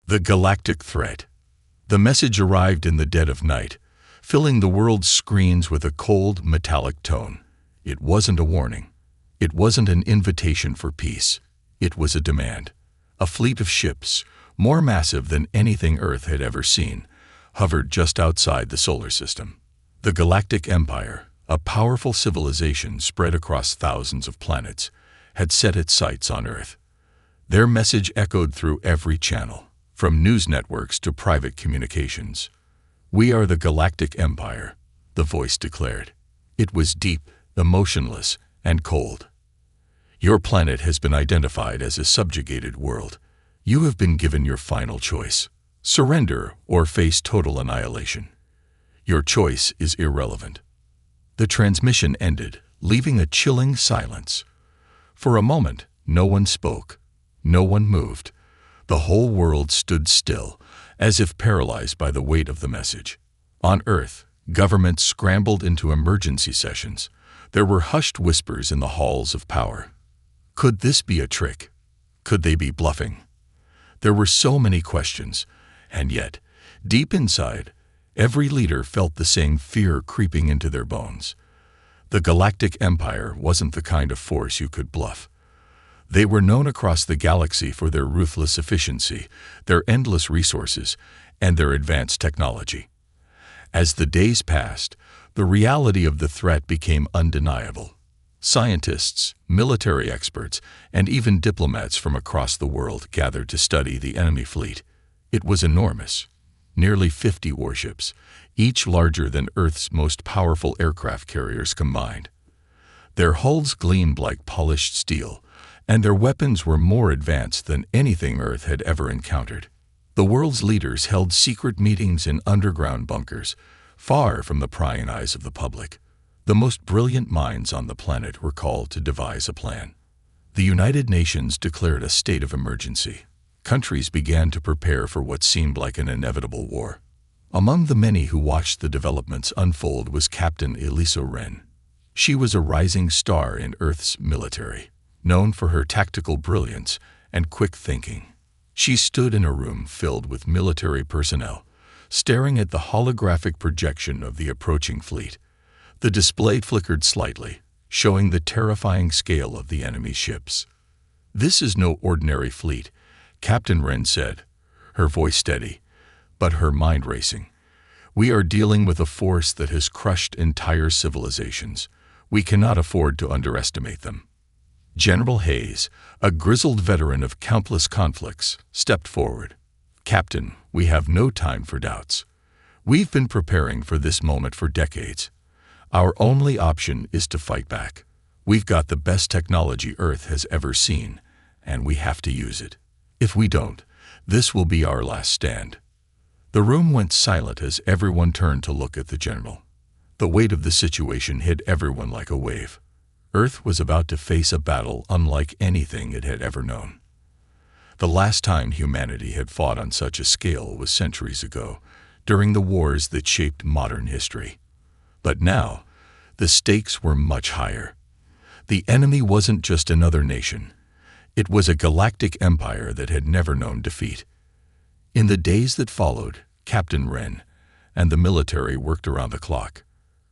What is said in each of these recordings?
The galactic threat. The message arrived in the dead of night, filling the world's screens with a cold, metallic tone. It wasn't a warning. It wasn't an invitation for peace. It was a demand. A fleet of ships, more massive than anything Earth had ever seen, hovered just outside the solar system. The Galactic Empire, a powerful civilization spread across thousands of planets, had set its sights on Earth. Their message echoed through every channel, from news networks to private communications. "We are the Galactic Empire," the voice declared. It was deep, emotionless, and cold. "Your planet has been identified as a subjugated world. You have been given your final choice: surrender or face total annihilation. Your choice is irrelevant." The transmission ended, leaving a chilling silence. For a moment, no one spoke. No one moved. The whole world stood still, as if paralyzed by the weight of the message. On Earth, governments scrambled into emergency sessions. There were hushed whispers in the halls of power. Could this be a trick? Could they be bluffing? There were so many questions, and yet, deep inside, every leader felt the same fear creeping into their bones. The Galactic Empire wasn't the kind of force you could bluff. They were known across the galaxy for their ruthless efficiency, their endless resources, and their advanced technology. As the days passed, the reality of the threat became undeniable. Scientists, military experts, and even diplomats from across the world gathered to study the enemy fleet. It was enormous. Nearly 50 warships, each larger than Earth's most powerful aircraft carriers combined. Their hulls gleamed like polished steel, and their weapons were more advanced than anything Earth had ever encountered. The world's leaders held secret meetings in underground bunkers, far from the prying eyes of the public. The most brilliant minds on the planet were called to devise a plan. The United Nations declared a state of emergency. Countries began to prepare for what seemed like an inevitable war. Among the many who watched the developments unfold was Captain Elisa Wren. She was a rising star in Earth's military, known for her tactical brilliance and quick thinking. She stood in a room filled with military personnel, staring at the holographic projection of the approaching fleet. The display flickered slightly, showing the terrifying scale of the enemy's ships. "This is no ordinary fleet," Captain Wren said, her voice steady, but her mind racing. "We are dealing with a force that has crushed entire civilizations. We cannot afford to underestimate them." General Hayes, a grizzled veteran of countless conflicts, stepped forward. "Captain, we have no time for doubts. We've been preparing for this moment for decades. Our only option is to fight back. We've got the best technology Earth has ever seen, and we have to use it. If we don't, this will be our last stand." The room went silent as everyone turned to look at the general. The weight of the situation hit everyone like a wave. Earth was about to face a battle unlike anything it had ever known. The last time humanity had fought on such a scale was centuries ago, during the wars that shaped modern history. But now, the stakes were much higher. The enemy wasn't just another nation. It was a galactic empire that had never known defeat. In the days that followed, Captain Wren and the military worked around the clock.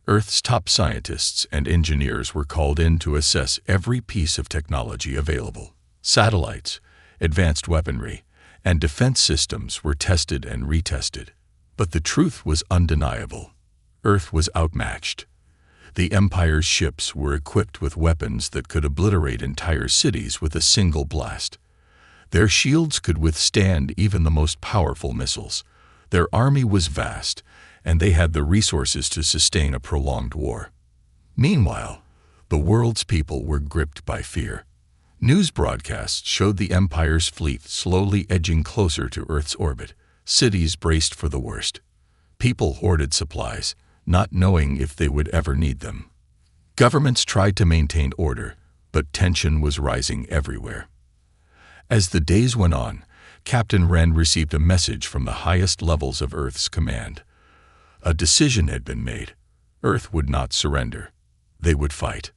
Earth's top scientists and engineers were called in to assess every piece of technology available. Satellites, advanced weaponry, and defense systems were tested and retested. But the truth was undeniable. Earth was outmatched. The Empire's ships were equipped with weapons that could obliterate entire cities with a single blast. Their shields could withstand even the most powerful missiles. Their army was vast, and they had the resources to sustain a prolonged war. Meanwhile, the world's people were gripped by fear. News broadcasts showed the Empire's fleet slowly edging closer to Earth's orbit. Cities braced for the worst. People hoarded supplies, not knowing if they would ever need them. Governments tried to maintain order, but tension was rising everywhere. As the days went on, Captain Wren received a message from the highest levels of Earth's command. A decision had been made. Earth would not surrender. They would fight.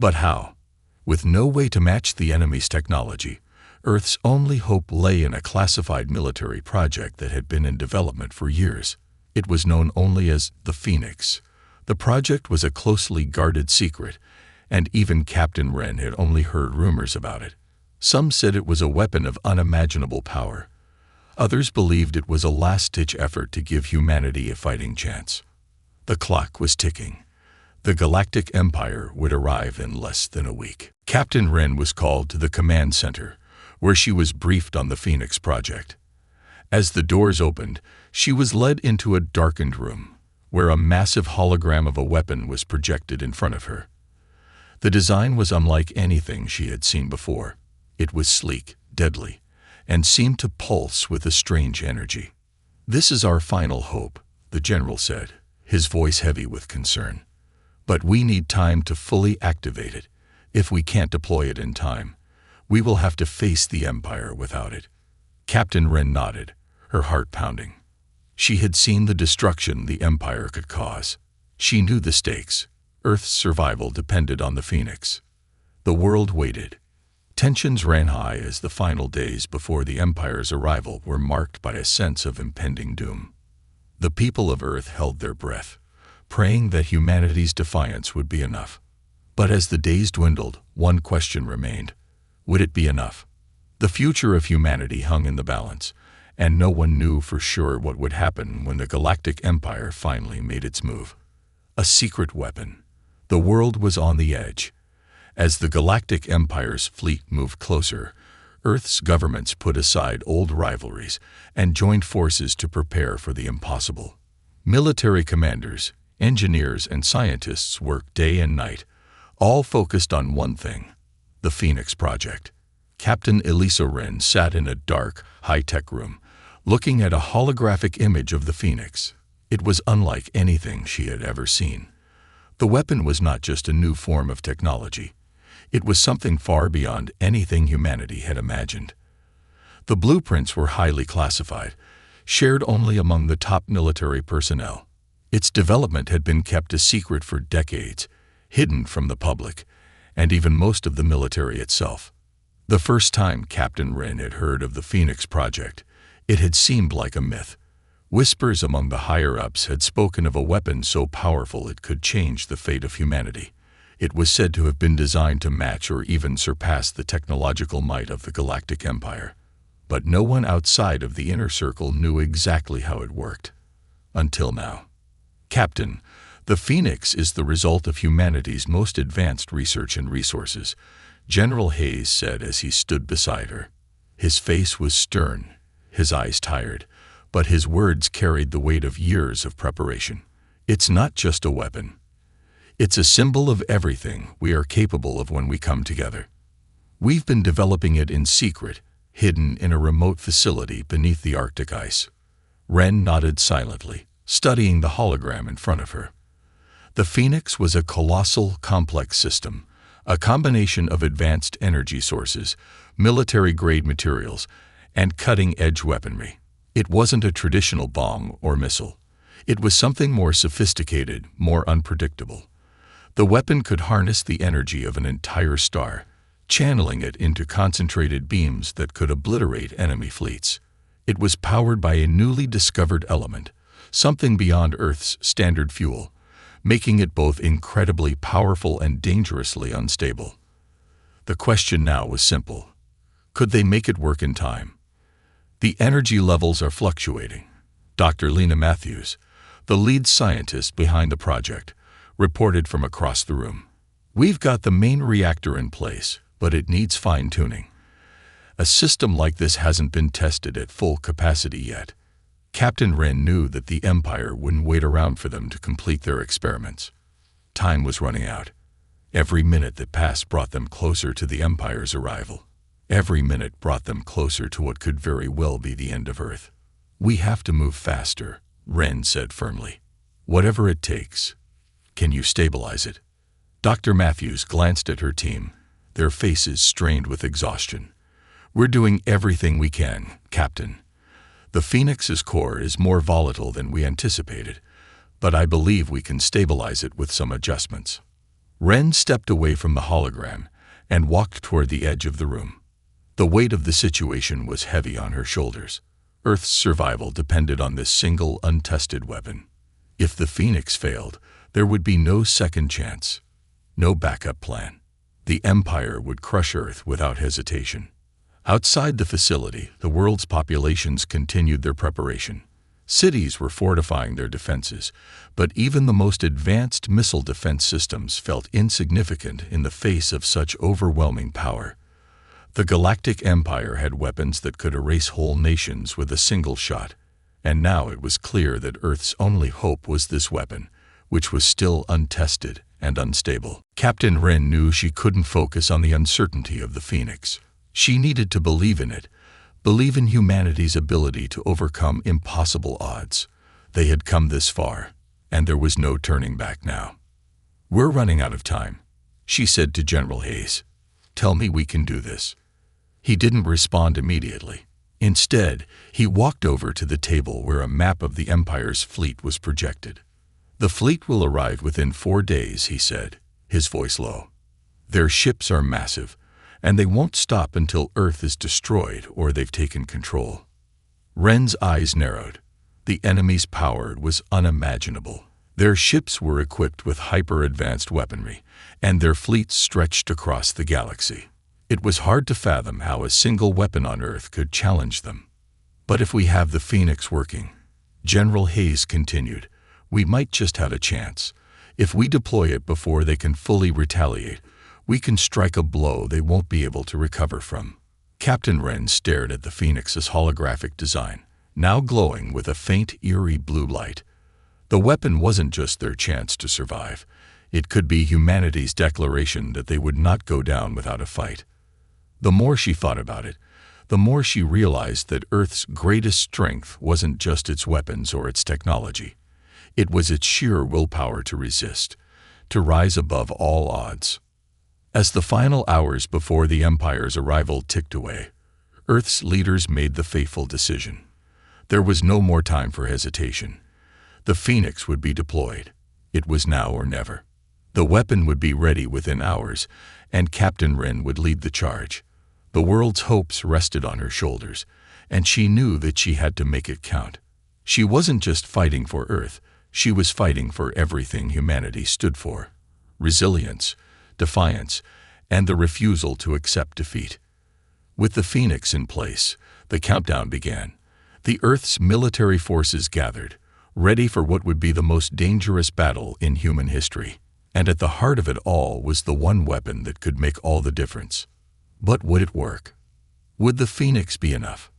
But how? With no way to match the enemy's technology, Earth's only hope lay in a classified military project that had been in development for years. It was known only as the Phoenix. The project was a closely guarded secret, and even Captain Wren had only heard rumors about it. Some said it was a weapon of unimaginable power. Others believed it was a last-ditch effort to give humanity a fighting chance. The clock was ticking. The Galactic Empire would arrive in less than a week. Captain Wren was called to the command center, where she was briefed on the Phoenix project. As the doors opened, she was led into a darkened room, where a massive hologram of a weapon was projected in front of her. The design was unlike anything she had seen before. It was sleek, deadly, and seemed to pulse with a strange energy. "This is our final hope," the general said, his voice heavy with concern. "But we need time to fully activate it. If we can't deploy it in time, we will have to face the Empire without it." Captain Wren nodded, her heart pounding. She had seen the destruction the Empire could cause. She knew the stakes. Earth's survival depended on the Phoenix. The world waited. Tensions ran high as the final days before the Empire's arrival were marked by a sense of impending doom. The people of Earth held their breath, praying that humanity's defiance would be enough. But as the days dwindled, one question remained. Would it be enough? The future of humanity hung in the balance, and no one knew for sure what would happen when the Galactic Empire finally made its move. A secret weapon. The world was on the edge. As the Galactic Empire's fleet moved closer, Earth's governments put aside old rivalries and joined forces to prepare for the impossible. Military commanders, engineers, and scientists worked day and night, all focused on one thing: the Phoenix project. Captain Elisa Wren sat in a dark, high-tech room, looking at a holographic image of the Phoenix. It was unlike anything she had ever seen. The weapon was not just a new form of technology. It was something far beyond anything humanity had imagined. The blueprints were highly classified, shared only among the top military personnel. Its development had been kept a secret for decades, hidden from the public, and even most of the military itself. The first time Captain Wren had heard of the Phoenix project, it had seemed like a myth. Whispers among the higher-ups had spoken of a weapon so powerful it could change the fate of humanity. It was said to have been designed to match or even surpass the technological might of the Galactic Empire. But no one outside of the inner circle knew exactly how it worked. Until now. "Captain, the Phoenix is the result of humanity's most advanced research and resources," General Hayes said as he stood beside her. His face was stern, his eyes tired, but his words carried the weight of years of preparation. "It's not just a weapon. It's a symbol of everything we are capable of when we come together. We've been developing it in secret, hidden in a remote facility beneath the Arctic ice." Wren nodded silently, studying the hologram in front of her. The Phoenix was a colossal, complex system, a combination of advanced energy sources, military-grade materials, and cutting-edge weaponry. It wasn't a traditional bomb or missile. It was something more sophisticated, more unpredictable. The weapon could harness the energy of an entire star, channeling it into concentrated beams that could obliterate enemy fleets. It was powered by a newly discovered element, something beyond Earth's standard fuel, making it both incredibly powerful and dangerously unstable. The question now was simple. Could they make it work in time? "The energy levels are fluctuating," Dr. Lena Matthews, the lead scientist behind the project, reported from across the room. "We've got the main reactor in place, but it needs fine-tuning. A system like this hasn't been tested at full capacity yet." Captain Wren knew that the Empire wouldn't wait around for them to complete their experiments. Time was running out. Every minute that passed brought them closer to the Empire's arrival. Every minute brought them closer to what could very well be the end of Earth. "We have to move faster," Wren said firmly. "Whatever it takes. Can you stabilize it?" Dr. Matthews glanced at her team, their faces strained with exhaustion. "We're doing everything we can, Captain. The Phoenix's core is more volatile than we anticipated, but I believe we can stabilize it with some adjustments." Wren stepped away from the hologram and walked toward the edge of the room. The weight of the situation was heavy on her shoulders. Earth's survival depended on this single, untested weapon. If the Phoenix failed, there would be no second chance, no backup plan. The Empire would crush Earth without hesitation. Outside the facility, the world's populations continued their preparation. Cities were fortifying their defenses, but even the most advanced missile defense systems felt insignificant in the face of such overwhelming power. The Galactic Empire had weapons that could erase whole nations with a single shot, and now it was clear that Earth's only hope was this weapon, which was still untested and unstable. Captain Wren knew she couldn't focus on the uncertainty of the Phoenix. She needed to believe in it, believe in humanity's ability to overcome impossible odds. They had come this far, and there was no turning back now. "We're running out of time," she said to General Hayes. "Tell me we can do this." He didn't respond immediately. Instead, he walked over to the table where a map of the Empire's fleet was projected. "The fleet will arrive within 4 days," he said, his voice low. "Their ships are massive, and they won't stop until Earth is destroyed or they've taken control." Wren's eyes narrowed. The enemy's power was unimaginable. Their ships were equipped with hyper-advanced weaponry, and their fleets stretched across the galaxy. It was hard to fathom how a single weapon on Earth could challenge them. "But if we have the Phoenix working," General Hayes continued, "we might just have a chance. If we deploy it before they can fully retaliate, we can strike a blow they won't be able to recover from." Captain Wren stared at the Phoenix's holographic design, now glowing with a faint, eerie blue light. The weapon wasn't just their chance to survive. It could be humanity's declaration that they would not go down without a fight. The more she thought about it, the more she realized that Earth's greatest strength wasn't just its weapons or its technology. It was its sheer willpower to resist, to rise above all odds. As the final hours before the Empire's arrival ticked away, Earth's leaders made the fateful decision. There was no more time for hesitation. The Phoenix would be deployed. It was now or never. The weapon would be ready within hours, and Captain Wren would lead the charge. The world's hopes rested on her shoulders, and she knew that she had to make it count. She wasn't just fighting for Earth, she was fighting for everything humanity stood for: resilience, defiance, and the refusal to accept defeat. With the Phoenix in place, the countdown began. The Earth's military forces gathered, ready for what would be the most dangerous battle in human history. And at the heart of it all was the one weapon that could make all the difference. But would it work? Would the Phoenix be enough?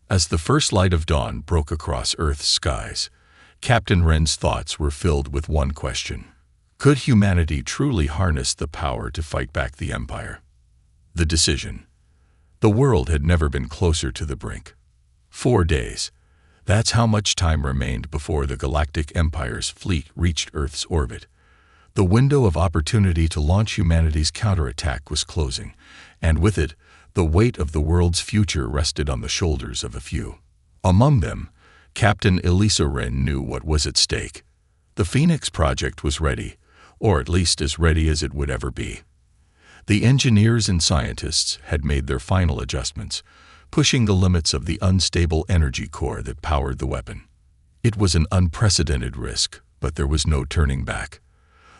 As the first light of dawn broke across Earth's skies, Captain Wren's thoughts were filled with one question. Could humanity truly harness the power to fight back the Empire? The decision. The world had never been closer to the brink. 4 days. That's how much time remained before the Galactic Empire's fleet reached Earth's orbit. The window of opportunity to launch humanity's counterattack was closing, and with it, the weight of the world's future rested on the shoulders of a few. Among them, Captain Elisa Wren knew what was at stake. The Phoenix project was ready, or at least as ready as it would ever be. The engineers and scientists had made their final adjustments, pushing the limits of the unstable energy core that powered the weapon. It was an unprecedented risk, but there was no turning back.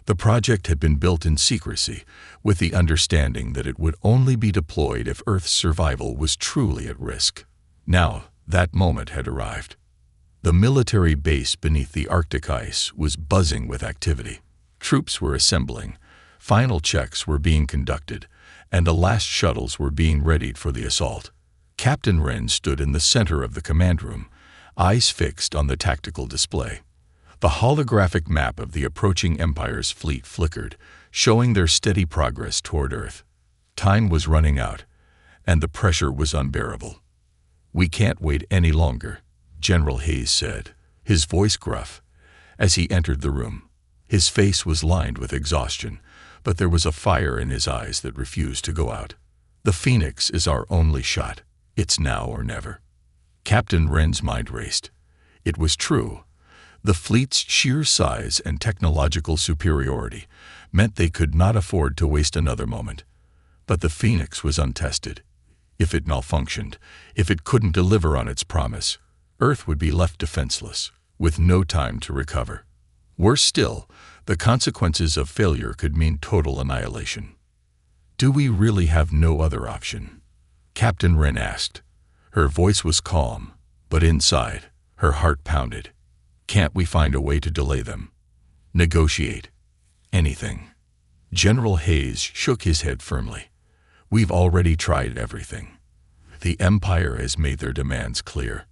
The project had been built in secrecy, with the understanding that it would only be deployed if Earth's survival was truly at risk. Now, that moment had arrived. The military base beneath the Arctic ice was buzzing with activity. Troops were assembling, final checks were being conducted, and the last shuttles were being readied for the assault. Captain Wren stood in the center of the command room, eyes fixed on the tactical display. The holographic map of the approaching Empire's fleet flickered, showing their steady progress toward Earth. Time was running out, and the pressure was unbearable. "We can't wait any longer," General Hayes said, his voice gruff, as he entered the room. His face was lined with exhaustion, but there was a fire in his eyes that refused to go out. "The Phoenix is our only shot. It's now or never." Captain Wren's mind raced. It was true. The fleet's sheer size and technological superiority meant they could not afford to waste another moment. But the Phoenix was untested. If it malfunctioned, if it couldn't deliver on its promise, Earth would be left defenseless, with no time to recover. Worse still, the consequences of failure could mean total annihilation. "Do we really have no other option?" Captain Wren asked. Her voice was calm, but inside, her heart pounded. "Can't we find a way to delay them? Negotiate? Anything?" General Hayes shook his head firmly. "We've already tried everything. The Empire has made their demands clear.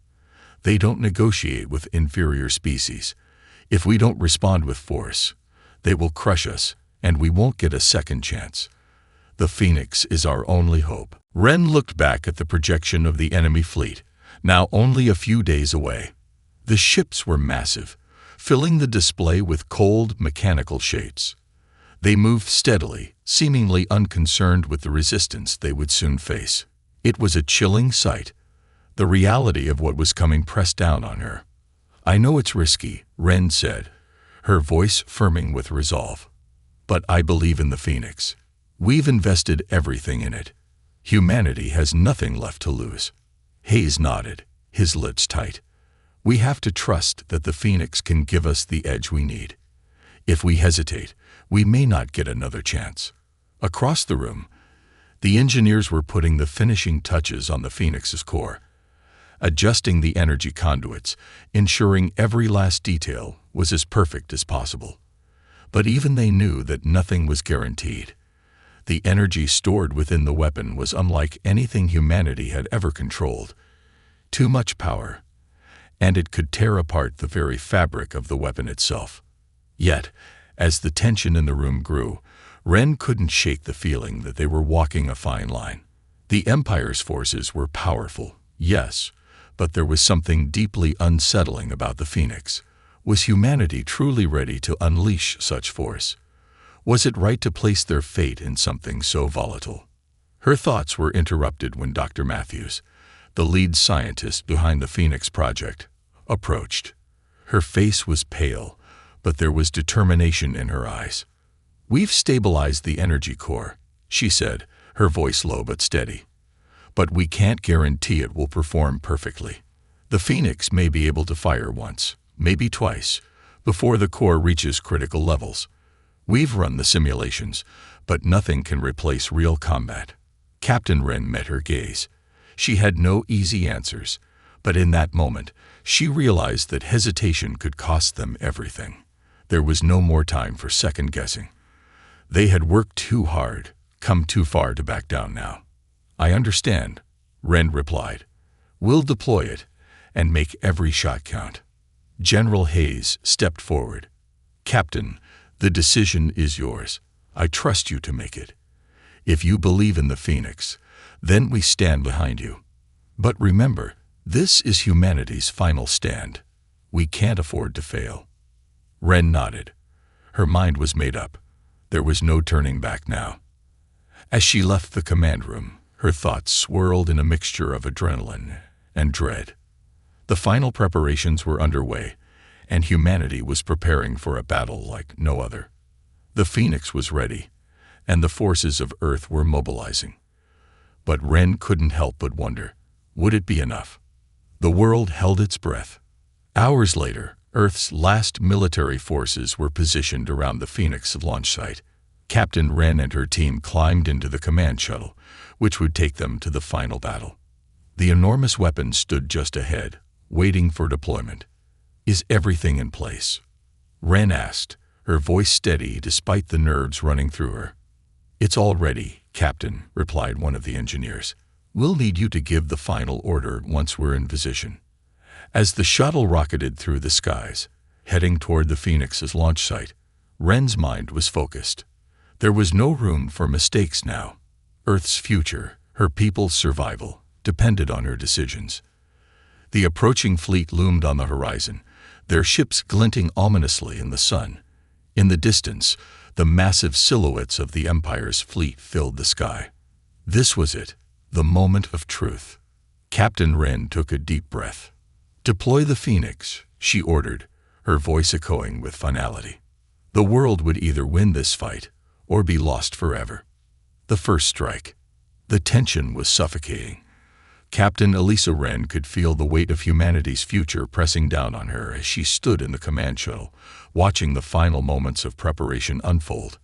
They don't negotiate with inferior species. If we don't respond with force, they will crush us, and we won't get a second chance. The Phoenix is our only hope." Wren looked back at the projection of the enemy fleet, now only a few days away. The ships were massive, filling the display with cold, mechanical shapes. They moved steadily, seemingly unconcerned with the resistance they would soon face. It was a chilling sight, the reality of what was coming pressed down on her. "I know it's risky," Wren said, her voice firming with resolve. "But I believe in the Phoenix. We've invested everything in it. Humanity has nothing left to lose." Hayes nodded, his lips tight. "We have to trust that the Phoenix can give us the edge we need. If we hesitate, we may not get another chance." Across the room, the engineers were putting the finishing touches on the Phoenix's core, adjusting the energy conduits, ensuring every last detail was as perfect as possible. But even they knew that nothing was guaranteed. The energy stored within the weapon was unlike anything humanity had ever controlled. Too much power, and it could tear apart the very fabric of the weapon itself. Yet, as the tension in the room grew, Wren couldn't shake the feeling that they were walking a fine line. The Empire's forces were powerful, yes, but there was something deeply unsettling about the Phoenix. Was humanity truly ready to unleash such force? Was it right to place their fate in something so volatile? Her thoughts were interrupted when Dr. Matthews, the lead scientist behind the Phoenix project, approached. Her face was pale, but there was determination in her eyes. "We've stabilized the energy core," she said, her voice low but steady. "But we can't guarantee it will perform perfectly. The Phoenix may be able to fire once, maybe twice, before the core reaches critical levels. We've run the simulations, but nothing can replace real combat." Captain Wren met her gaze. She had no easy answers, but in that moment, she realized that hesitation could cost them everything. There was no more time for second-guessing. They had worked too hard, come too far to back down now. "I understand," Wren replied. "We'll deploy it and make every shot count." General Hayes stepped forward. "Captain, the decision is yours. I trust you to make it. If you believe in the Phoenix, then we stand behind you. But remember, this is humanity's final stand. We can't afford to fail." Wren nodded. Her mind was made up. There was no turning back now. As she left the command room, her thoughts swirled in a mixture of adrenaline and dread. The final preparations were underway, and humanity was preparing for a battle like no other. The Phoenix was ready, and the forces of Earth were mobilizing. But Wren couldn't help but wonder, would it be enough? The world held its breath. Hours later, Earth's last military forces were positioned around the Phoenix launch site. Captain Wren and her team climbed into the command shuttle, which would take them to the final battle. The enormous weapon stood just ahead, waiting for deployment. "Is everything in place?" Wren asked, her voice steady despite the nerves running through her. "It's all ready, Captain," replied one of the engineers. "We'll need you to give the final order once we're in position." As the shuttle rocketed through the skies, heading toward the Phoenix's launch site, Wren's mind was focused. There was no room for mistakes now. Earth's future, her people's survival, depended on her decisions. The approaching fleet loomed on the horizon, their ships glinting ominously in the sun. In the distance, the massive silhouettes of the Empire's fleet filled the sky. This was it, the moment of truth. Captain Wren took a deep breath. "Deploy the Phoenix," she ordered, her voice echoing with finality. The world would either win this fight or be lost forever. The first strike. The tension was suffocating. Captain Elisa Wren could feel the weight of humanity's future pressing down on her as she stood in the command shuttle, watching the final moments of preparation unfold.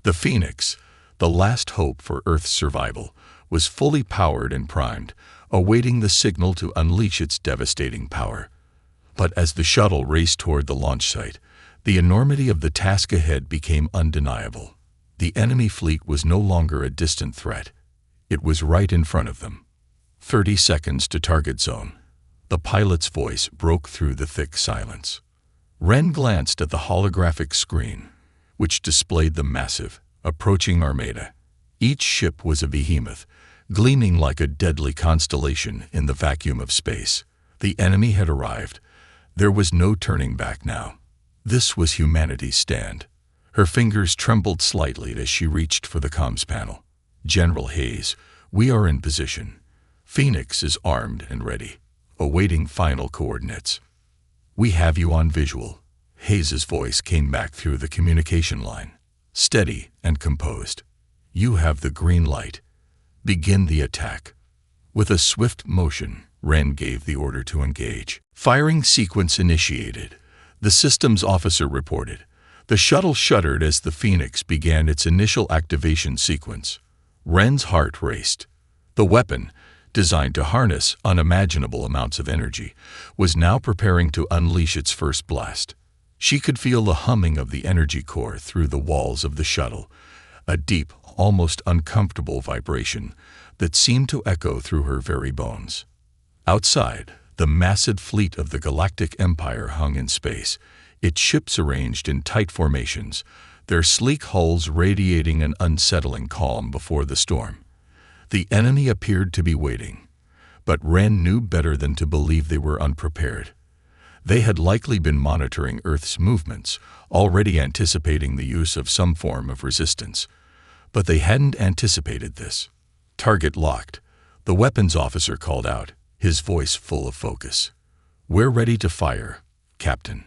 The Phoenix, the last hope for Earth's survival, was fully powered and primed, awaiting the signal to unleash its devastating power. But as the shuttle raced toward the launch site, the enormity of the task ahead became undeniable. The enemy fleet was no longer a distant threat. It was right in front of them. 30 seconds to target zone. The pilot's voice broke through the thick silence. Wren glanced at the holographic screen, which displayed the massive, approaching armada. Each ship was a behemoth, gleaming like a deadly constellation in the vacuum of space. The enemy had arrived. There was no turning back now. This was humanity's stand. Her fingers trembled slightly as she reached for the comms panel. General Hayes, we are in position. Phoenix is armed and ready, awaiting final coordinates. We have you on visual. Hayes's voice came back through the communication line, steady and composed. You have the green light. Begin the attack. With a swift motion, Wren gave the order to engage. Firing sequence initiated. The systems officer reported. The shuttle shuddered as the Phoenix began its initial activation sequence. Wren's heart raced. The weapon, designed to harness unimaginable amounts of energy, was now preparing to unleash its first blast. She could feel the humming of the energy core through the walls of the shuttle, a deep, almost uncomfortable vibration that seemed to echo through her very bones. Outside, the massive fleet of the Galactic Empire hung in space, its ships arranged in tight formations, their sleek hulls radiating an unsettling calm before the storm. The enemy appeared to be waiting, but Wren knew better than to believe they were unprepared. They had likely been monitoring Earth's movements, already anticipating the use of some form of resistance. But they hadn't anticipated this. Target locked. The weapons officer called out, his voice full of focus. We're ready to fire, Captain.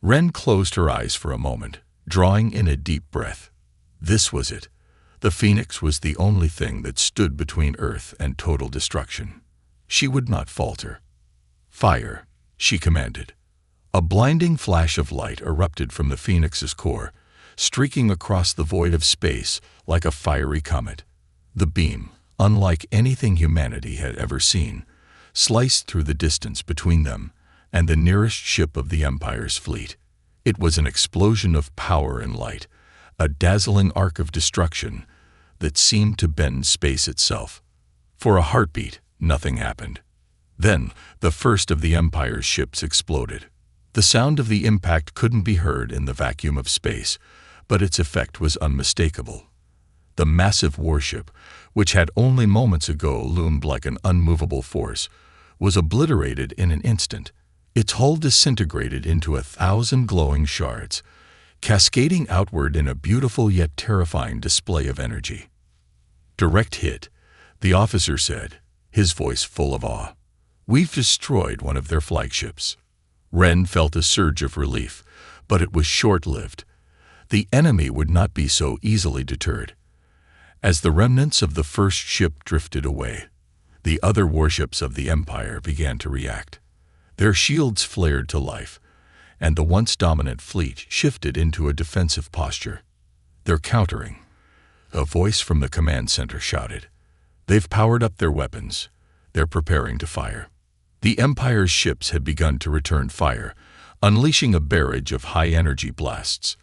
Wren closed her eyes for a moment, drawing in a deep breath. This was it. The Phoenix was the only thing that stood between Earth and total destruction. She would not falter. Fire, she commanded. A blinding flash of light erupted from the Phoenix's core, streaking across the void of space like a fiery comet. The beam, unlike anything humanity had ever seen, sliced through the distance between them and the nearest ship of the Empire's fleet. It was an explosion of power and light, a dazzling arc of destruction that seemed to bend space itself. For a heartbeat, nothing happened. Then, the first of the Empire's ships exploded. The sound of the impact couldn't be heard in the vacuum of space, but its effect was unmistakable. The massive warship, which had only moments ago loomed like an unmovable force, was obliterated in an instant. Its hull disintegrated into 1,000 glowing shards, cascading outward in a beautiful yet terrifying display of energy. Direct hit, the officer said, his voice full of awe. We've destroyed one of their flagships. Wren felt a surge of relief, but it was short-lived. The enemy would not be so easily deterred. As the remnants of the first ship drifted away, the other warships of the Empire began to react. Their shields flared to life, and the once dominant fleet shifted into a defensive posture. They're countering. A voice from the command center shouted. They've powered up their weapons. They're preparing to fire. The Empire's ships had begun to return fire, unleashing a barrage of high-energy blasts.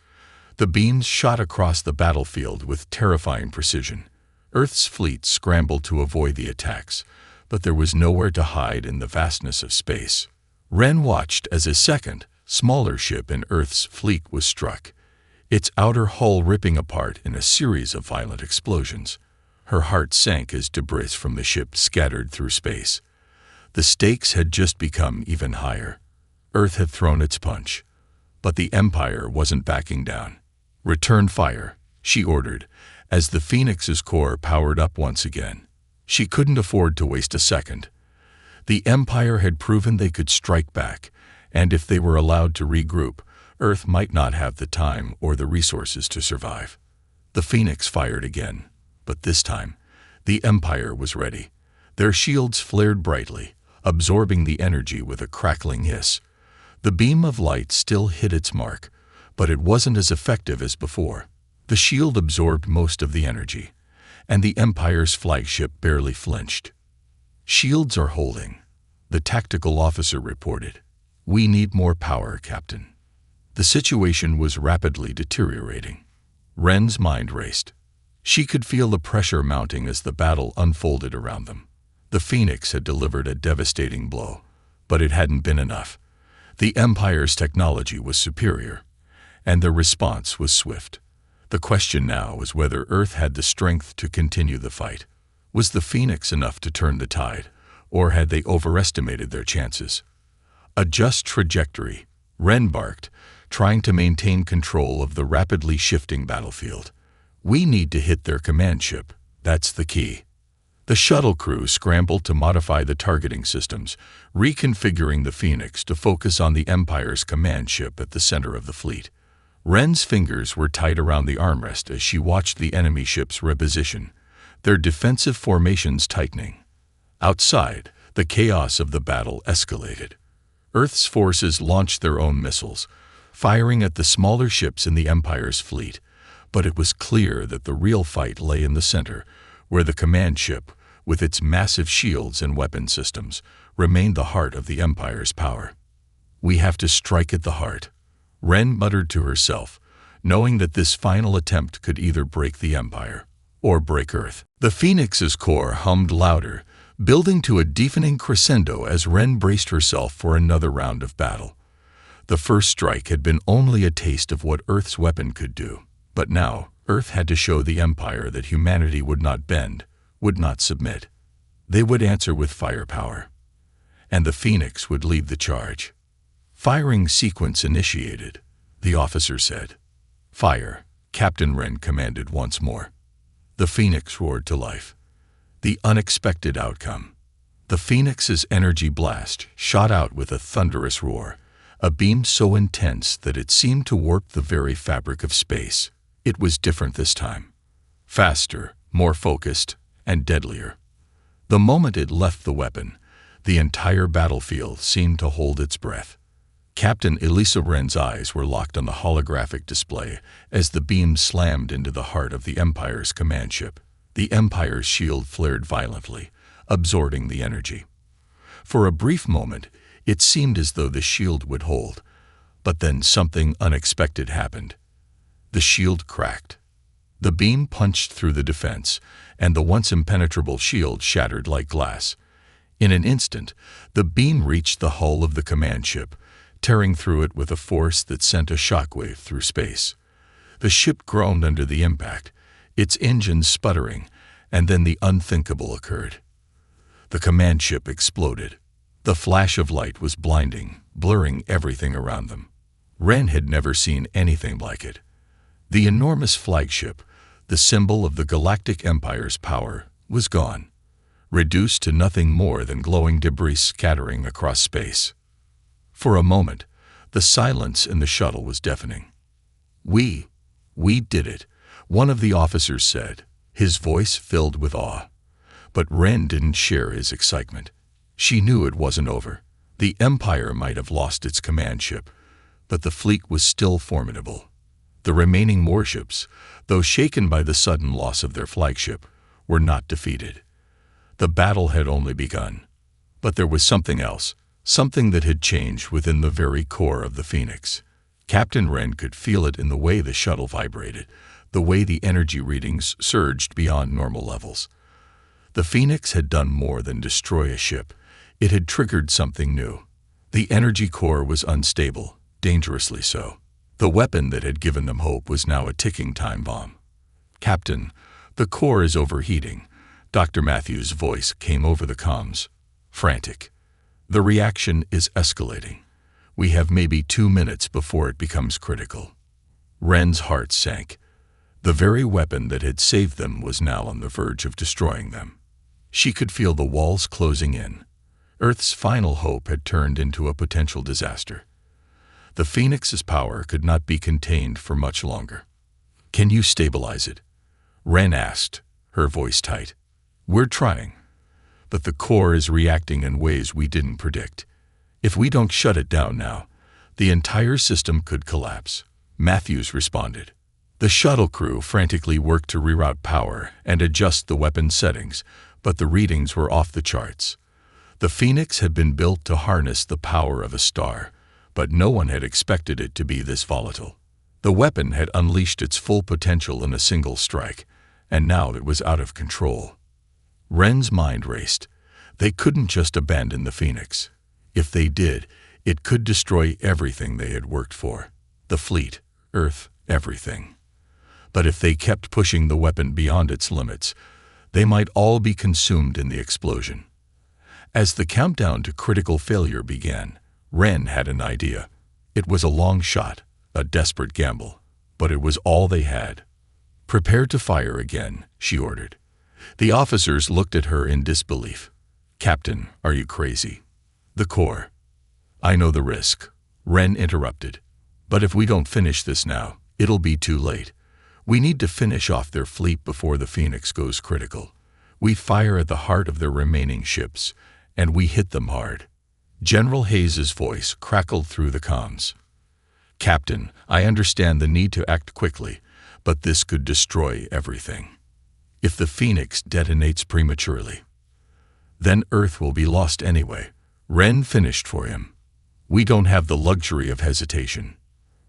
The beams shot across the battlefield with terrifying precision. Earth's fleet scrambled to avoid the attacks, but there was nowhere to hide in the vastness of space. Wren watched as a second, smaller ship in Earth's fleet was struck, its outer hull ripping apart in a series of violent explosions. Her heart sank as debris from the ship scattered through space. The stakes had just become even higher. Earth had thrown its punch, but the Empire wasn't backing down. Return fire, she ordered, as the Phoenix's core powered up once again. She couldn't afford to waste a second. The Empire had proven they could strike back, and if they were allowed to regroup, Earth might not have the time or the resources to survive. The Phoenix fired again, but this time, the Empire was ready. Their shields flared brightly, absorbing the energy with a crackling hiss. The beam of light still hit its mark, but it wasn't as effective as before. The shield absorbed most of the energy, and the Empire's flagship barely flinched. "Shields are holding," the tactical officer reported. "We need more power, Captain." The situation was rapidly deteriorating. Ren's mind raced. She could feel the pressure mounting as the battle unfolded around them. The Phoenix had delivered a devastating blow, but it hadn't been enough. The Empire's technology was superior, and their response was swift. The question now was whether Earth had the strength to continue the fight. Was the Phoenix enough to turn the tide, or had they overestimated their chances? "Adjust trajectory," Ren barked, trying to maintain control of the rapidly shifting battlefield. "We need to hit their command ship. That's the key." The shuttle crew scrambled to modify the targeting systems, reconfiguring the Phoenix to focus on the Empire's command ship at the center of the fleet. Ren's fingers were tight around the armrest as she watched the enemy ships reposition, their defensive formations tightening. Outside, the chaos of the battle escalated. Earth's forces launched their own missiles, firing at the smaller ships in the Empire's fleet, but it was clear that the real fight lay in the center, where the command ship, with its massive shields and weapon systems, remained the heart of the Empire's power. "We have to strike at the heart," Ren muttered to herself, knowing that this final attempt could either break the Empire or break Earth. The Phoenix's core hummed louder, building to a deafening crescendo as Ren braced herself for another round of battle. The first strike had been only a taste of what Earth's weapon could do, but now Earth had to show the Empire that humanity would not bend, would not submit. They would answer with firepower, and the Phoenix would lead the charge. "Firing sequence initiated," the officer said. "Fire," Captain Ren commanded once more. The Phoenix roared to life. The unexpected outcome. The Phoenix's energy blast shot out with a thunderous roar, a beam so intense that it seemed to warp the very fabric of space. It was different this time. Faster, more focused, and deadlier. The moment it left the weapon, the entire battlefield seemed to hold its breath. Captain Elisa Ren's eyes were locked on the holographic display as the beam slammed into the heart of the Empire's command ship. The Empire's shield flared violently, absorbing the energy. For a brief moment, it seemed as though the shield would hold, but then something unexpected happened. The shield cracked. The beam punched through the defense, and the once impenetrable shield shattered like glass. In an instant, the beam reached the hull of the command ship, tearing through it with a force that sent a shockwave through space. The ship groaned under the impact, its engines sputtering, and then the unthinkable occurred. The command ship exploded. The flash of light was blinding, blurring everything around them. Ren had never seen anything like it. The enormous flagship, the symbol of the Galactic Empire's power, was gone, reduced to nothing more than glowing debris scattering across space. For a moment, the silence in the shuttle was deafening. We did it," one of the officers said, his voice filled with awe. But Ren didn't share his excitement. She knew it wasn't over. The Empire might have lost its command ship, but the fleet was still formidable. The remaining warships, though shaken by the sudden loss of their flagship, were not defeated. The battle had only begun. But there was something else, something that had changed within the very core of the Phoenix. Captain Ren could feel it in the way the shuttle vibrated, the way the energy readings surged beyond normal levels. The Phoenix had done more than destroy a ship. It had triggered something new. The energy core was unstable, dangerously so. The weapon that had given them hope was now a ticking time bomb. "Captain, the core is overheating," Dr. Matthews' voice came over the comms. Frantic. "The reaction is escalating. We have maybe 2 minutes before it becomes critical." Ren's heart sank. The very weapon that had saved them was now on the verge of destroying them. She could feel the walls closing in. Earth's final hope had turned into a potential disaster. The Phoenix's power could not be contained for much longer. "Can you stabilize it?" Ren asked, her voice tight. "We're trying." but the core is reacting in ways we didn't predict. If we don't shut it down now, the entire system could collapse. Matthews responded. The shuttle crew frantically worked to reroute power and adjust the weapon settings, but the readings were off the charts. The Phoenix had been built to harness the power of a star, but no one had expected it to be this volatile. The weapon had unleashed its full potential in a single strike, and now it was out of control. Ren's mind raced. They couldn't just abandon the Phoenix. If they did, it could destroy everything they had worked for. The fleet, Earth, everything. But if they kept pushing the weapon beyond its limits, they might all be consumed in the explosion. As the countdown to critical failure began, Ren had an idea. It was a long shot, a desperate gamble, but it was all they had. "Prepare to fire again," she ordered. The officers looked at her in disbelief. "Captain, are you crazy?" "The core." "I know the risk," Ren interrupted. "But if we don't finish this now, it'll be too late. We need to finish off their fleet before the Phoenix goes critical. We fire at the heart of their remaining ships, and we hit them hard." General Hayes's voice crackled through the comms. "Captain, I understand the need to act quickly, but this could destroy everything. If the Phoenix detonates prematurely, then Earth will be lost anyway." Ren finished for him. "We don't have the luxury of hesitation."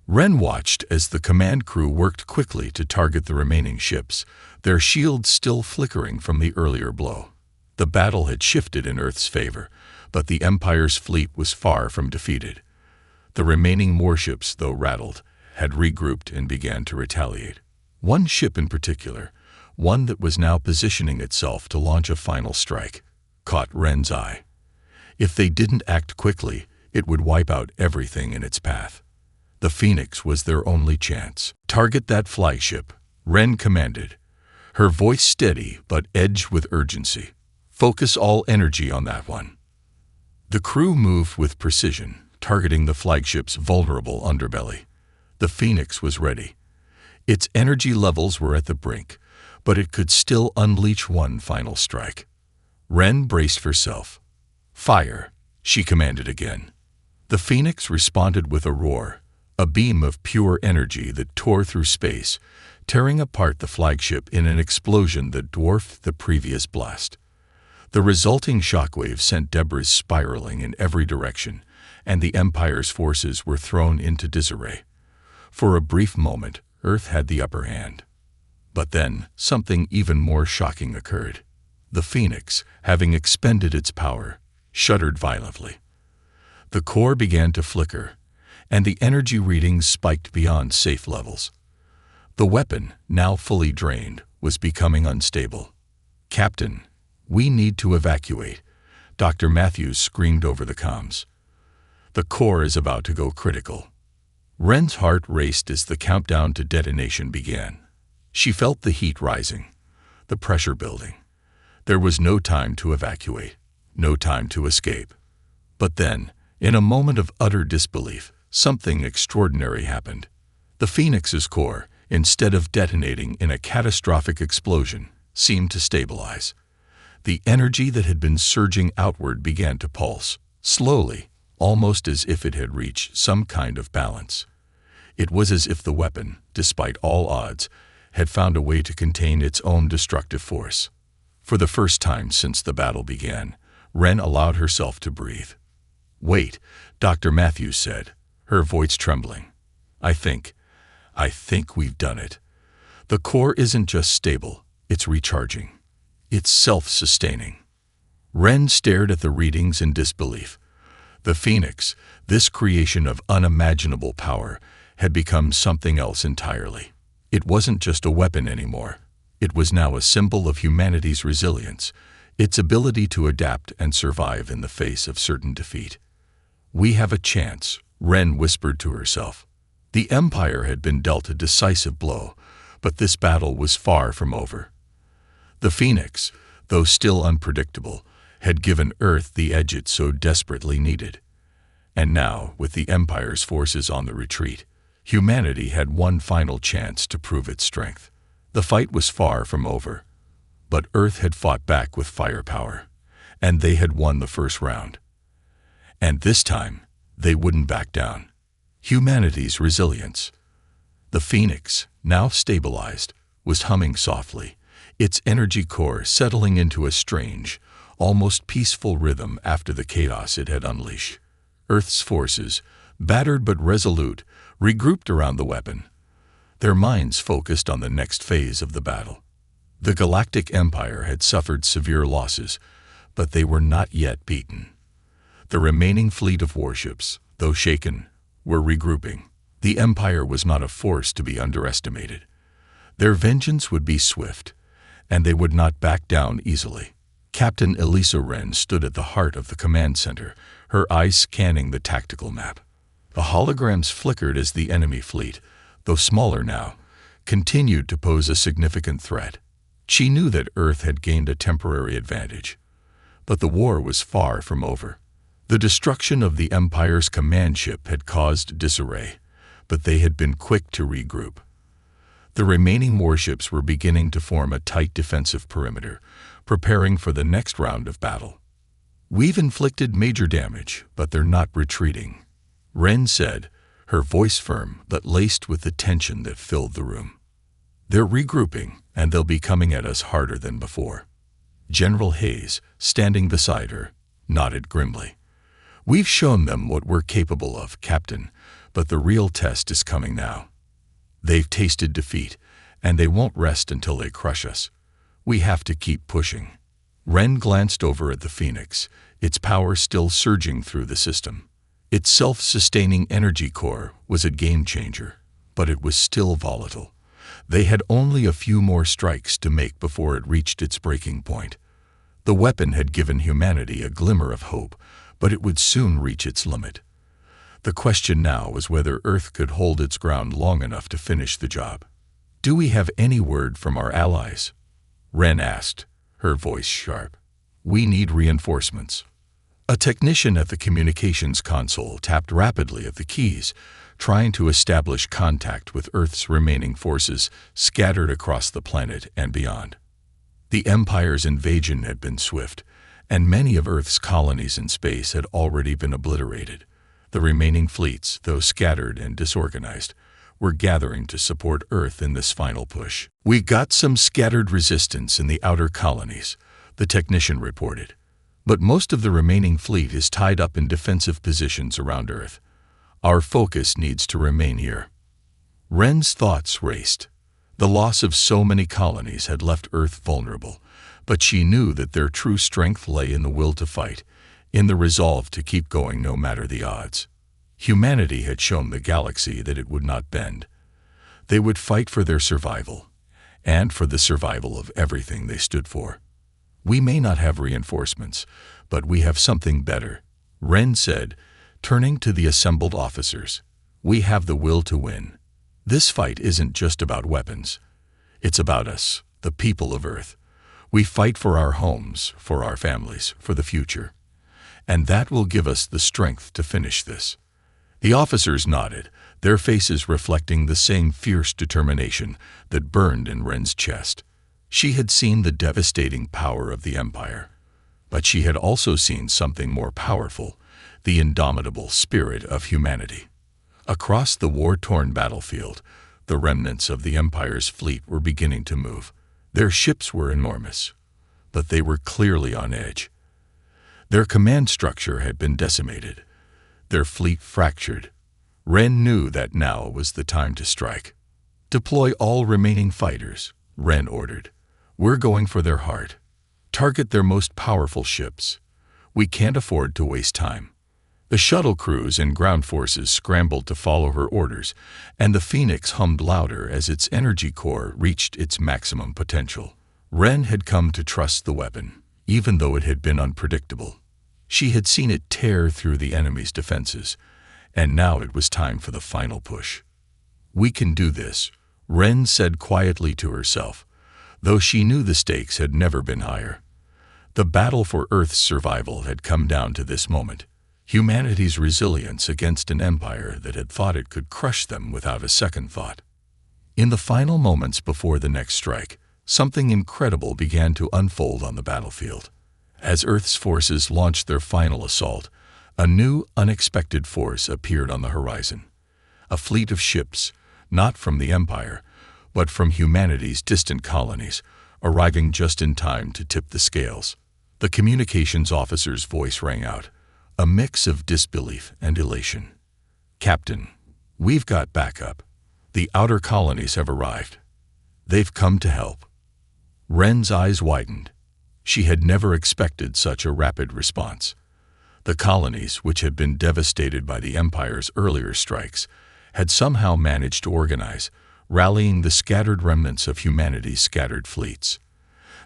Ren watched as the command crew worked quickly to target the remaining ships, their shields still flickering from the earlier blow. The battle had shifted in Earth's favor, but the Empire's fleet was far from defeated. The remaining warships, though rattled, had regrouped and began to retaliate. One ship in particular, one that was now positioning itself to launch a final strike, caught Ren's eye. If they didn't act quickly, it would wipe out everything in its path. The Phoenix was their only chance. "Target that flagship," Ren commanded, her voice steady but edged with urgency. "Focus all energy on that one." The crew moved with precision, targeting the flagship's vulnerable underbelly. The Phoenix was ready. Its energy levels were at the brink, but it could still unleash one final strike. Ren braced herself. "Fire," she commanded again. The Phoenix responded with a roar, a beam of pure energy that tore through space, tearing apart the flagship in an explosion that dwarfed the previous blast. The resulting shockwave sent debris spiraling in every direction, and the Empire's forces were thrown into disarray. For a brief moment, Earth had the upper hand. But then, something even more shocking occurred. The Phoenix, having expended its power, shuddered violently. The core began to flicker, and the energy readings spiked beyond safe levels. The weapon, now fully drained, was becoming unstable. "Captain, we need to evacuate," Dr. Matthews screamed over the comms. "The core is about to go critical." Ren's heart raced as the countdown to detonation began. She felt the heat rising, the pressure building. There was no time to evacuate, no time to escape. But then, in a moment of utter disbelief, something extraordinary happened. The Phoenix's core, instead of detonating in a catastrophic explosion, seemed to stabilize. The energy that had been surging outward began to pulse, slowly, almost as if it had reached some kind of balance. It was as if the weapon, despite all odds, had found a way to contain its own destructive force. For the first time since the battle began, Ren allowed herself to breathe. "Wait," Dr. Matthews said, her voice trembling. I think we've done it. The core isn't just stable, it's recharging. It's self-sustaining." Ren stared at the readings in disbelief. The Phoenix, this creation of unimaginable power, had become something else entirely. It wasn't just a weapon anymore. It was now a symbol of humanity's resilience, its ability to adapt and survive in the face of certain defeat. "We have a chance," Ren whispered to herself. The Empire had been dealt a decisive blow, but this battle was far from over. The Phoenix, though still unpredictable, had given Earth the edge it so desperately needed. And now, with the Empire's forces on the retreat, humanity had one final chance to prove its strength. The fight was far from over, but Earth had fought back with firepower, and they had won the first round. And this time, they wouldn't back down. Humanity's resilience. The Phoenix, now stabilized, was humming softly, its energy core settling into a strange, almost peaceful rhythm after the chaos it had unleashed. Earth's forces, battered but resolute, regrouped around the weapon, their minds focused on the next phase of the battle. The Galactic Empire had suffered severe losses, but they were not yet beaten. The remaining fleet of warships, though shaken, were regrouping. The Empire was not a force to be underestimated. Their vengeance would be swift, and they would not back down easily. Captain Elisa Wren stood at the heart of the command center, her eyes scanning the tactical map. The holograms flickered as the enemy fleet, though smaller now, continued to pose a significant threat. She knew that Earth had gained a temporary advantage, but the war was far from over. The destruction of the Empire's command ship had caused disarray, but they had been quick to regroup. The remaining warships were beginning to form a tight defensive perimeter, preparing for the next round of battle. "We've inflicted major damage, but they're not retreating," Wren said, her voice firm but laced with the tension that filled the room. "They're regrouping, and they'll be coming at us harder than before." General Hayes, standing beside her, nodded grimly. "We've shown them what we're capable of, Captain, but the real test is coming now. They've tasted defeat, and they won't rest until they crush us. We have to keep pushing." Wren glanced over at the Phoenix, its power still surging through the system. Its self-sustaining energy core was a game-changer, but it was still volatile. They had only a few more strikes to make before it reached its breaking point. The weapon had given humanity a glimmer of hope, but it would soon reach its limit. The question now was whether Earth could hold its ground long enough to finish the job. "Do we have any word from our allies?" Wren asked, her voice sharp. "We need reinforcements." A technician at the communications console tapped rapidly at the keys, trying to establish contact with Earth's remaining forces scattered across the planet and beyond. The Empire's invasion had been swift, and many of Earth's colonies in space had already been obliterated. The remaining fleets, though scattered and disorganized, were gathering to support Earth in this final push. "We got some scattered resistance in the outer colonies," the technician reported, "but most of the remaining fleet is tied up in defensive positions around Earth. Our focus needs to remain here." Wren's thoughts raced. The loss of so many colonies had left Earth vulnerable, but she knew that their true strength lay in the will to fight, in the resolve to keep going no matter the odds. Humanity had shown the galaxy that it would not bend. They would fight for their survival, and for the survival of everything they stood for. "We may not have reinforcements, but we have something better," Wren said, turning to the assembled officers. "We have the will to win. This fight isn't just about weapons. It's about us, the people of Earth. We fight for our homes, for our families, for the future. And that will give us the strength to finish this." The officers nodded, their faces reflecting the same fierce determination that burned in Wren's chest. She had seen the devastating power of the Empire, but she had also seen something more powerful, the indomitable spirit of humanity. Across the war-torn battlefield, the remnants of the Empire's fleet were beginning to move. Their ships were enormous, but they were clearly on edge. Their command structure had been decimated, their fleet fractured. Wren knew that now was the time to strike. "Deploy all remaining fighters," Wren ordered. "We're going for their heart. Target their most powerful ships. We can't afford to waste time." The shuttle crews and ground forces scrambled to follow her orders, and the Phoenix hummed louder as its energy core reached its maximum potential. Wren had come to trust the weapon, even though it had been unpredictable. She had seen it tear through the enemy's defenses, and now it was time for the final push. "We can do this," Wren said quietly to herself, though she knew the stakes had never been higher. The battle for Earth's survival had come down to this moment. Humanity's resilience against an empire that had thought it could crush them without a second thought. In the final moments before the next strike, something incredible began to unfold on the battlefield. As Earth's forces launched their final assault, a new, unexpected force appeared on the horizon. A fleet of ships, not from the Empire, but from humanity's distant colonies, arriving just in time to tip the scales. The communications officer's voice rang out, a mix of disbelief and elation. "Captain, we've got backup. The outer colonies have arrived. They've come to help." Ren's eyes widened. She had never expected such a rapid response. The colonies, which had been devastated by the Empire's earlier strikes, had somehow managed to organize, rallying the scattered remnants of humanity's scattered fleets.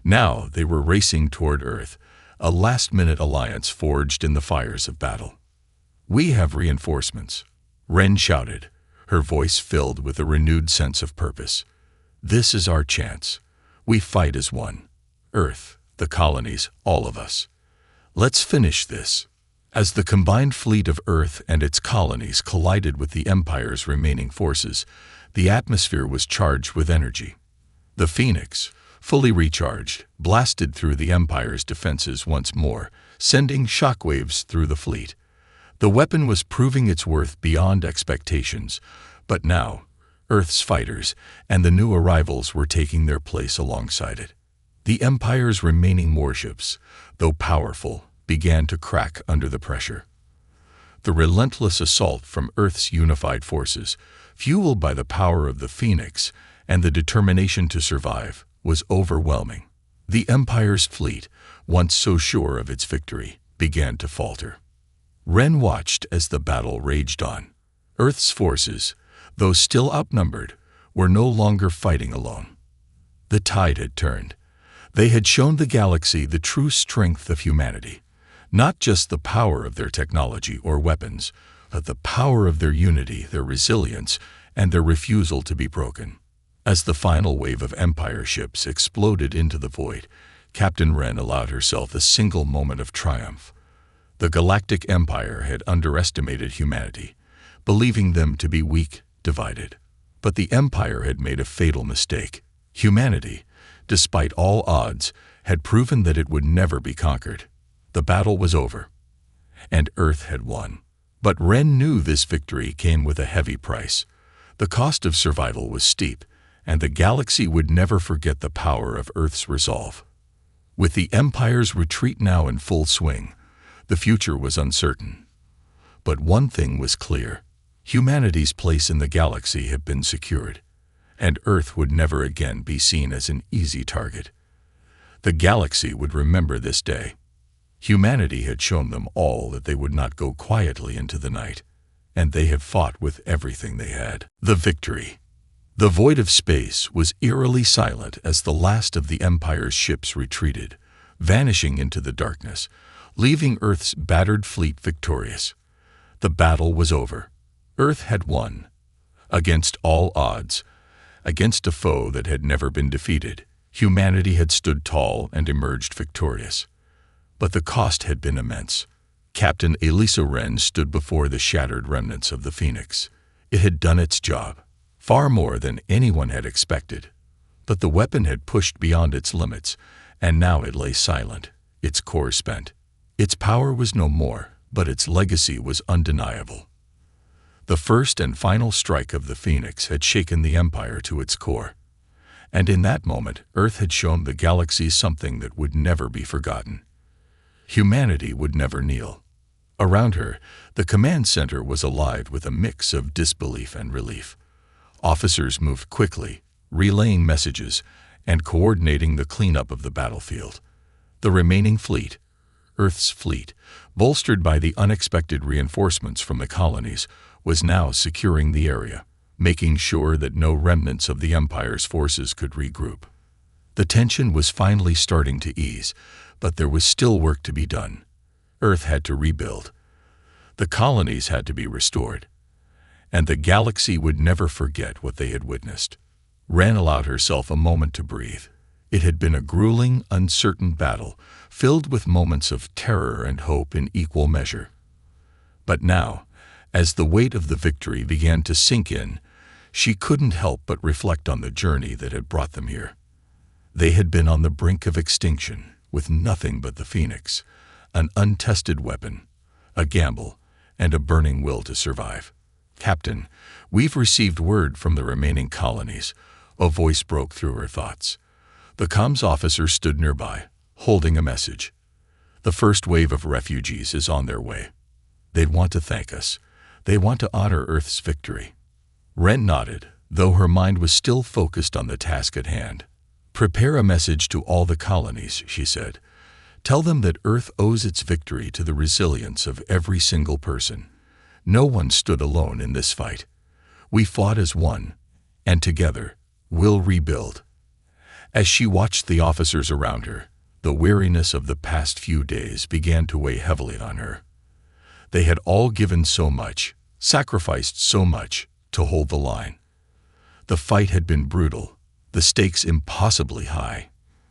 Now they were racing toward Earth, a last-minute alliance forged in the fires of battle. "We have reinforcements," Ren shouted, her voice filled with a renewed sense of purpose. "This is our chance. We fight as one. Earth, the colonies, all of us. Let's finish this." As the combined fleet of Earth and its colonies collided with the Empire's remaining forces, the atmosphere was charged with energy. The Phoenix, fully recharged, blasted through the Empire's defenses once more, sending shockwaves through the fleet. The weapon was proving its worth beyond expectations, but now, Earth's fighters and the new arrivals were taking their place alongside it. The Empire's remaining warships, though powerful, began to crack under the pressure. The relentless assault from Earth's unified forces, fueled by the power of the Phoenix and the determination to survive, was overwhelming. The Empire's fleet, once so sure of its victory, began to falter. Ren watched as the battle raged on. Earth's forces, though still outnumbered, were no longer fighting alone. The tide had turned. They had shown the galaxy the true strength of humanity, not just the power of their technology or weapons, but the power of their unity, their resilience, and their refusal to be broken. As the final wave of Empire ships exploded into the void, Captain Ren allowed herself a single moment of triumph. The Galactic Empire had underestimated humanity, believing them to be weak, divided. But the Empire had made a fatal mistake. Humanity, despite all odds, had proven that it would never be conquered. The battle was over, and Earth had won. But Ren knew this victory came with a heavy price. The cost of survival was steep, and the galaxy would never forget the power of Earth's resolve. With the Empire's retreat now in full swing, the future was uncertain. But one thing was clear: humanity's place in the galaxy had been secured, and Earth would never again be seen as an easy target. The galaxy would remember this day. Humanity had shown them all that they would not go quietly into the night, and they had fought with everything they had. The victory. The void of space was eerily silent as the last of the Empire's ships retreated, vanishing into the darkness, leaving Earth's battered fleet victorious. The battle was over. Earth had won. Against all odds, against a foe that had never been defeated, humanity had stood tall and emerged victorious. But the cost had been immense. Captain Elisa Ren stood before the shattered remnants of the Phoenix. It had done its job, far more than anyone had expected. But the weapon had pushed beyond its limits, and now it lay silent, its core spent. Its power was no more, but its legacy was undeniable. The first and final strike of the Phoenix had shaken the Empire to its core. And in that moment, Earth had shown the galaxy something that would never be forgotten. Humanity would never kneel. Around her, the command center was alive with a mix of disbelief and relief. Officers moved quickly, relaying messages and coordinating the cleanup of the battlefield. The remaining fleet, Earth's fleet, bolstered by the unexpected reinforcements from the colonies, was now securing the area, making sure that no remnants of the Empire's forces could regroup. The tension was finally starting to ease, but there was still work to be done. Earth had to rebuild. The colonies had to be restored. And the galaxy would never forget what they had witnessed. Ren allowed herself a moment to breathe. It had been a grueling, uncertain battle, filled with moments of terror and hope in equal measure. But now, as the weight of the victory began to sink in, she couldn't help but reflect on the journey that had brought them here. They had been on the brink of extinction, with nothing but the Phoenix, an untested weapon, a gamble, and a burning will to survive. "Captain, we've received word from the remaining colonies," a voice broke through her thoughts. The comms officer stood nearby, holding a message. "The first wave of refugees is on their way. They'd want to thank us. They want to honor Earth's victory." Ren nodded, though her mind was still focused on the task at hand. "Prepare a message to all the colonies," she said. "Tell them that Earth owes its victory to the resilience of every single person. No one stood alone in this fight. We fought as one, and together, we'll rebuild." As she watched the officers around her, the weariness of the past few days began to weigh heavily on her. They had all given so much, sacrificed so much, to hold the line. The fight had been brutal, the stakes impossibly high.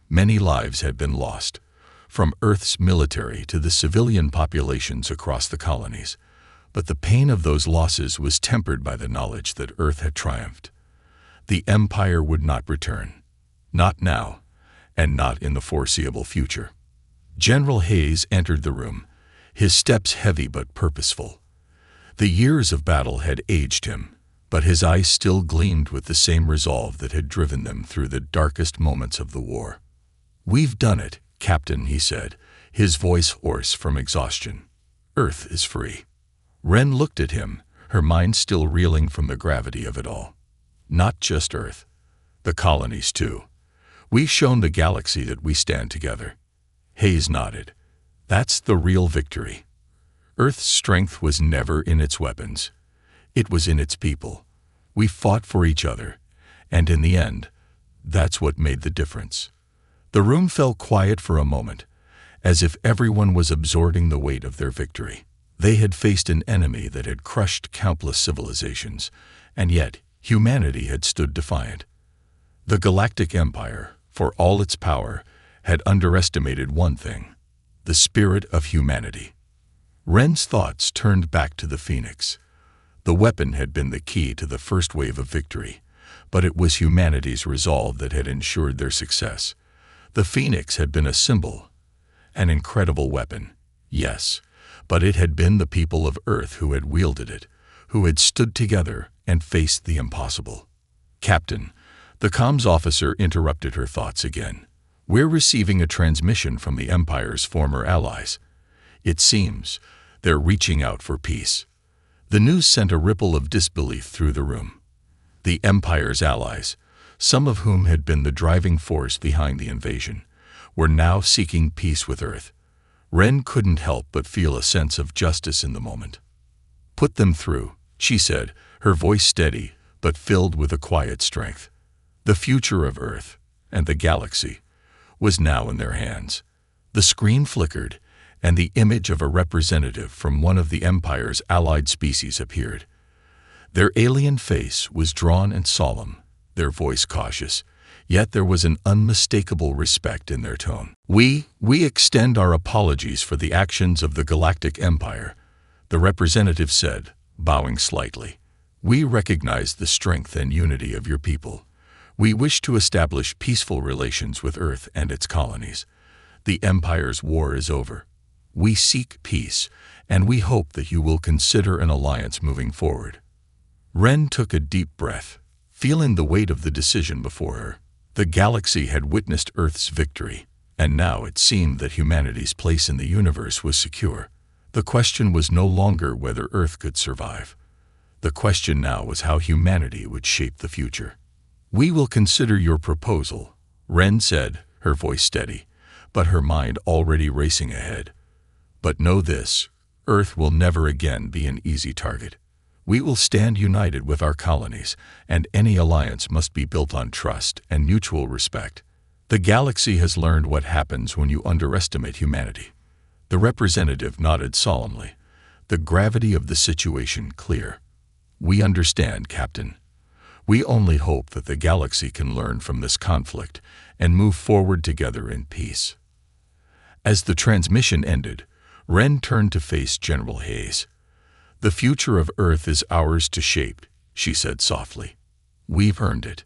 Many lives had been lost, from Earth's military to the civilian populations across the colonies. But the pain of those losses was tempered by the knowledge that Earth had triumphed. The Empire would not return. Not now, and not in the foreseeable future. General Hayes entered the room, his steps heavy but purposeful. The years of battle had aged him, but his eyes still gleamed with the same resolve that had driven them through the darkest moments of the war. "We've done it, Captain," he said, his voice hoarse from exhaustion. "Earth is free." Ren looked at him, her mind still reeling from the gravity of it all. "Not just Earth. The colonies, too. We've shown the galaxy that we stand together." Hayes nodded. "That's the real victory. Earth's strength was never in its weapons. It was in its people. We fought for each other, and in the end, that's what made the difference." The room fell quiet for a moment, as if everyone was absorbing the weight of their victory. They had faced an enemy that had crushed countless civilizations, and yet humanity had stood defiant. The Galactic Empire, for all its power, had underestimated one thing: the spirit of humanity. Ren's thoughts turned back to the Phoenix. The weapon had been the key to the first wave of victory, but it was humanity's resolve that had ensured their success. The Phoenix had been a symbol, an incredible weapon, yes, but it had been the people of Earth who had wielded it, who had stood together and faced the impossible. "Captain," the comms officer interrupted her thoughts again. "We're receiving a transmission from the Empire's former allies. It seems they're reaching out for peace." The news sent a ripple of disbelief through the room. The Empire's allies, some of whom had been the driving force behind the invasion, were now seeking peace with Earth. Ren couldn't help but feel a sense of justice in the moment. "Put them through," she said, her voice steady but filled with a quiet strength. The future of Earth, and the galaxy, was now in their hands. The screen flickered, and the image of a representative from one of the Empire's allied species appeared. Their alien face was drawn and solemn, their voice cautious, yet there was an unmistakable respect in their tone. We extend our apologies for the actions of the Galactic Empire," the representative said, bowing slightly. "We recognize the strength and unity of your people. We wish to establish peaceful relations with Earth and its colonies. The Empire's war is over. We seek peace, and we hope that you will consider an alliance moving forward." Ren took a deep breath, feeling the weight of the decision before her. The galaxy had witnessed Earth's victory, and now it seemed that humanity's place in the universe was secure. The question was no longer whether Earth could survive. The question now was how humanity would shape the future. "We will consider your proposal," Ren said, her voice steady, but her mind already racing ahead. "But know this, Earth will never again be an easy target. We will stand united with our colonies, and any alliance must be built on trust and mutual respect. The galaxy has learned what happens when you underestimate humanity." The representative nodded solemnly, the gravity of the situation clear. "We understand, Captain. We only hope that the galaxy can learn from this conflict and move forward together in peace." As the transmission ended, Ren turned to face General Hayes. "The future of Earth is ours to shape," she said softly. "We've earned it."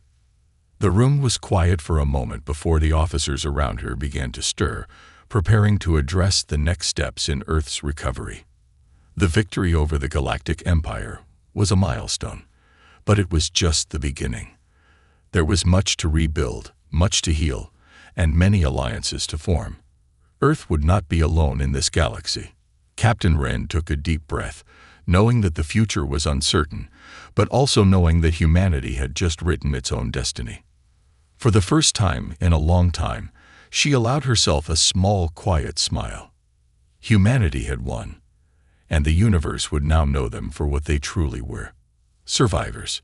The room was quiet for a moment before the officers around her began to stir, preparing to address the next steps in Earth's recovery. The victory over the Galactic Empire was a milestone, but it was just the beginning. There was much to rebuild, much to heal, and many alliances to form. Earth would not be alone in this galaxy. Captain Wren took a deep breath, knowing that the future was uncertain, but also knowing that humanity had just written its own destiny. For the first time in a long time, she allowed herself a small, quiet smile. Humanity had won, and the universe would now know them for what they truly were: survivors.